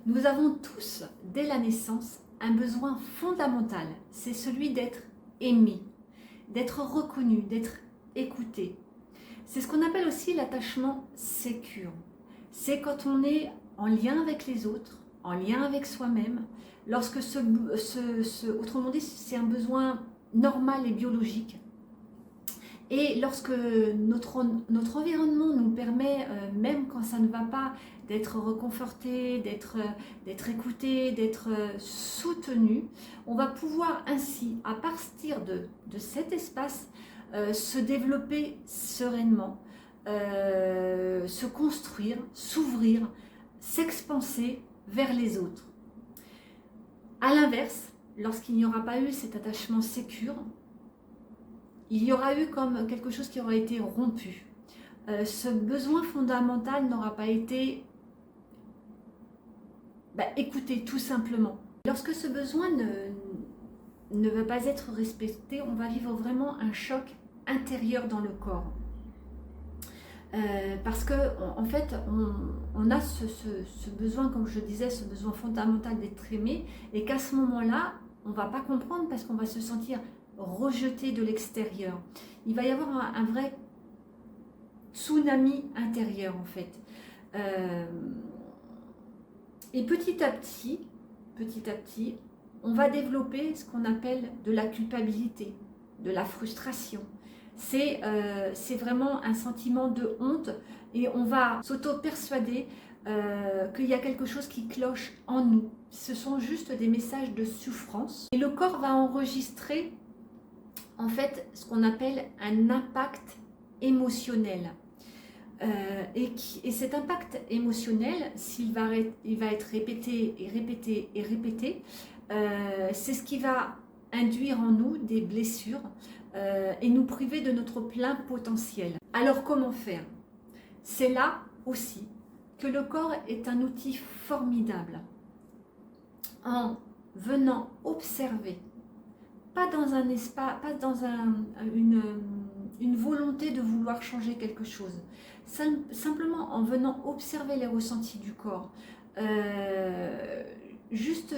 Nous avons tous, dès la naissance, un besoin fondamental, c'est celui d'être aimé, d'être reconnu, d'être écouté. C'est ce qu'on appelle aussi l'attachement sécure. C'est quand on est en lien avec les autres, en lien avec soi-même, lorsque autrement dit, c'est un besoin normal et biologique. Et lorsque notre environnement nous permet, même quand ça ne va pas, d'être reconforté, d'être écouté, d'être soutenu, on va pouvoir ainsi, à partir de cet espace, se développer sereinement, se construire, s'ouvrir, s'expanser vers les autres. A l'inverse, lorsqu'il n'y aura pas eu cet attachement sécure, il y aura eu comme quelque chose qui aura été rompu. Ce besoin fondamental n'aura pas été écouté tout simplement. Lorsque ce besoin ne va pas être respecté, on va vivre vraiment un choc intérieur dans le corps. Parce que en fait, on a ce besoin, comme je disais, ce besoin fondamental d'être aimé, et qu'à ce moment-là, on ne va pas comprendre parce qu'on va se sentir rejeté de l'extérieur. Il va y avoir un vrai tsunami intérieur en fait. Et petit à petit, on va développer ce qu'on appelle de la culpabilité, de la frustration. C'est vraiment un sentiment de honte et on va s'auto-persuader qu'il y a quelque chose qui cloche en nous. Ce sont juste des messages de souffrance. Et le corps va enregistrer en fait ce qu'on appelle un impact émotionnel. Et cet impact émotionnel, s'il va être répété et répété et répété, c'est ce qui va induire en nous des blessures et nous priver de notre plein potentiel. Alors comment faire? C'est là aussi que le corps est un outil formidable en venant observer, pas dans un espace, pas dans une volonté de vouloir changer quelque chose, simplement en venant observer les ressentis du corps, juste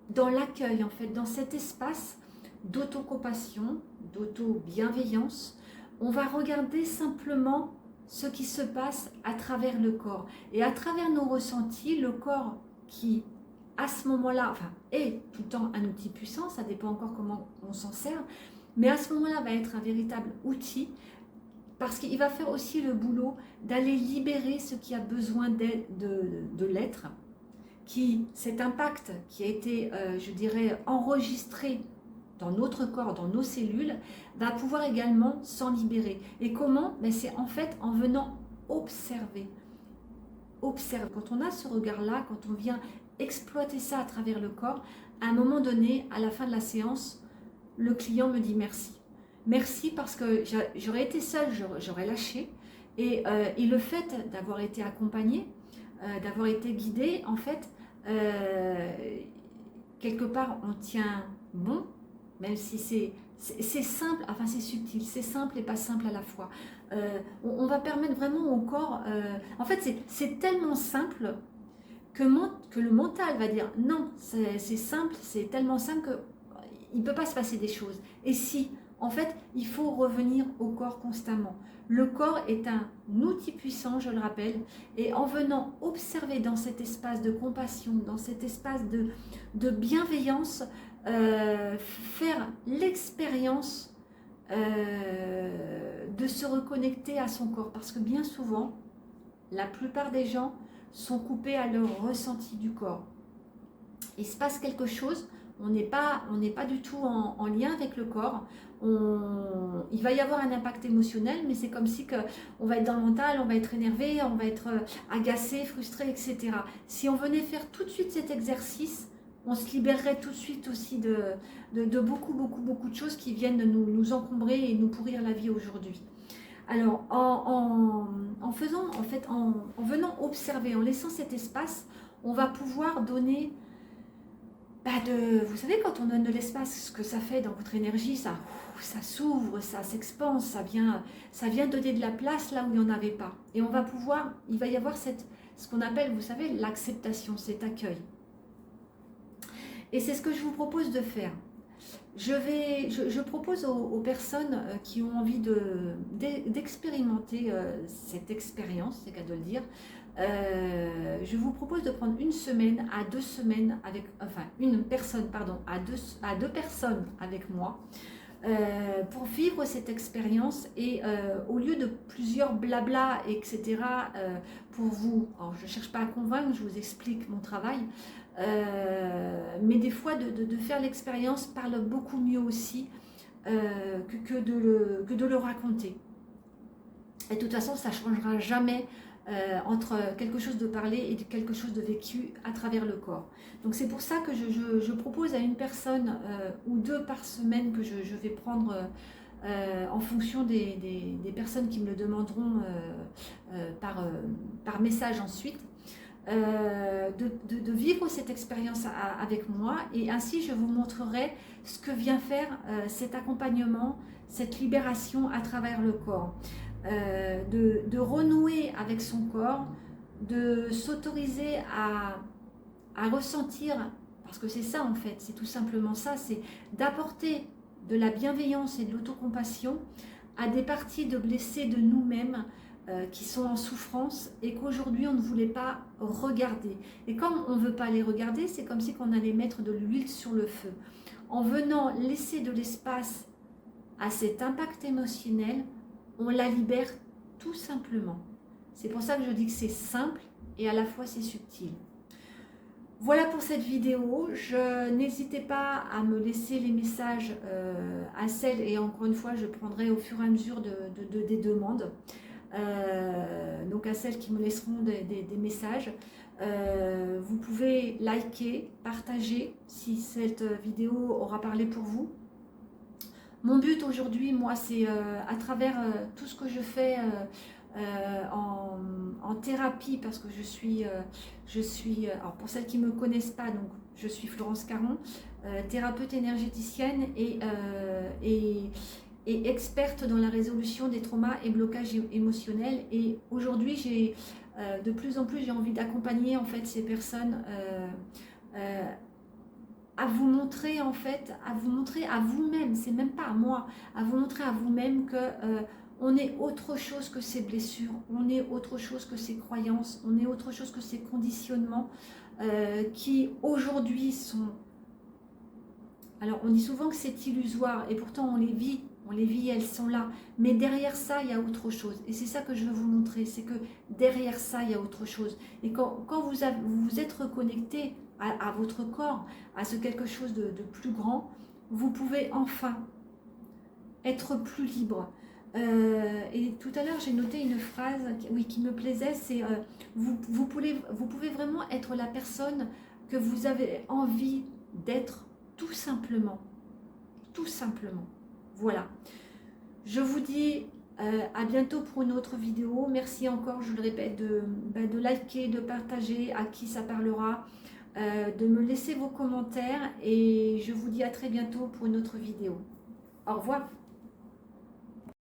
dans l'accueil en fait, dans cet espace d'autocompassion, d'auto-bienveillance. On va regarder simplement ce qui se passe à travers le corps et à travers nos ressentis, le corps qui à ce moment-là, est tout le temps un outil puissant, ça dépend encore comment on s'en sert, mais à ce moment-là va être un véritable outil parce qu'il va faire aussi le boulot d'aller libérer ce qui a besoin de l'être, cet impact qui a été, je dirais, enregistré dans notre corps, dans nos cellules, va pouvoir également s'en libérer. Et comment? C'est en fait en venant observer. Quand on a ce regard-là, quand on vient exploiter ça à travers le corps, à un moment donné, à la fin de la séance, le client me dit merci. Merci parce que j'aurais été seule, j'aurais lâché. Et le fait d'avoir été accompagnée, d'avoir été guidée, en fait, quelque part, on tient bon, même si c'est simple, c'est subtil, c'est simple et pas simple à la fois. On va permettre vraiment au corps, en fait, c'est tellement simple que le mental va dire non, c'est simple, c'est tellement simple qu'il ne peut pas se passer des choses. Et si, en fait, il faut revenir au corps constamment. Le corps est un outil puissant, je le rappelle, et en venant observer dans cet espace de compassion, dans cet espace de bienveillance, faire l'expérience de se reconnecter à son corps. Parce que bien souvent, la plupart des gens sont coupés à leur ressenti du corps. Il se passe quelque chose, on n'est pas du tout en lien avec le corps. Il va y avoir un impact émotionnel, mais c'est comme si on va être dans le mental, on va être énervé, on va être agacé, frustré, etc. Si on venait faire tout de suite cet exercice, on se libérerait tout de suite aussi de beaucoup de choses qui viennent nous encombrer et nous pourrir la vie aujourd'hui. Alors, en venant observer, en laissant cet espace, on va pouvoir donner, vous savez, quand on donne de l'espace, ce que ça fait dans votre énergie, ça s'ouvre, ça s'expanse, ça vient donner de la place là où il n'y en avait pas. Et il va y avoir ce qu'on appelle, vous savez, l'acceptation, cet accueil. Et c'est ce que je vous propose de faire. Je propose aux personnes qui ont envie d'expérimenter cette expérience, c'est qu'à de le dire, je vous propose de prendre une semaine à 2 semaines avec, enfin une personne, pardon, à deux personnes avec moi pour vivre cette expérience et au lieu de plusieurs blabla, etc., pour vous, alors je ne cherche pas à convaincre, je vous explique mon travail, mais des fois de faire l'expérience parle beaucoup mieux aussi que de le raconter. Et de toute façon, ça ne changera jamais entre quelque chose de parlé et quelque chose de vécu à travers le corps. Donc c'est pour ça que je propose à une personne ou 2 par semaine que je vais prendre en fonction des personnes qui me le demanderont par message ensuite. De vivre cette expérience avec moi, et ainsi je vous montrerai ce que vient faire cet accompagnement, cette libération à travers le corps, de renouer avec son corps, de s'autoriser à ressentir, parce que c'est ça en fait, c'est tout simplement ça, c'est d'apporter de la bienveillance et de l'autocompassion à des parties de blessés de nous-mêmes qui sont en souffrance et qu'aujourd'hui on ne voulait pas regarder. Et comme on ne veut pas les regarder, c'est comme si on allait mettre de l'huile sur le feu. En venant laisser de l'espace à cet impact émotionnel, on la libère tout simplement. C'est pour ça que je dis que c'est simple et à la fois c'est subtil. Voilà pour cette vidéo. N'hésitez pas à me laisser les messages à celles, et encore une fois je prendrai au fur et à mesure des demandes. Donc à celles qui me laisseront des messages. Vous pouvez liker, partager si cette vidéo aura parlé pour vous. Mon but aujourd'hui, moi, c'est à travers tout ce que je fais en thérapie, parce que je suis alors pour celles qui ne me connaissent pas, donc je suis Florence Caron, thérapeute énergéticienne et experte dans la résolution des traumas et blocages émotionnels. Et aujourd'hui, j'ai de plus en plus j'ai envie d'accompagner en fait ces personnes à vous montrer en fait, à vous montrer à vous-même, c'est même pas à moi, à vous montrer à vous-même que on est autre chose que ces blessures, on est autre chose que ces croyances, on est autre chose que ces conditionnements qui aujourd'hui sont... Alors on dit souvent que c'est illusoire et pourtant on les vit, elles sont là. Mais derrière ça, il y a autre chose. Et c'est ça que je veux vous montrer, c'est que derrière ça, il y a autre chose. Et quand vous êtes reconnecté à votre corps, à ce quelque chose de plus grand, vous pouvez enfin être plus libre. Et tout à l'heure, j'ai noté une phrase qui me plaisait, c'est vous pouvez vraiment être la personne que vous avez envie d'être, tout simplement. Tout simplement. Voilà. Je vous dis à bientôt pour une autre vidéo. Merci encore, je le répète, de liker, de partager à qui ça parlera, de me laisser vos commentaires, et je vous dis à très bientôt pour une autre vidéo. Au revoir.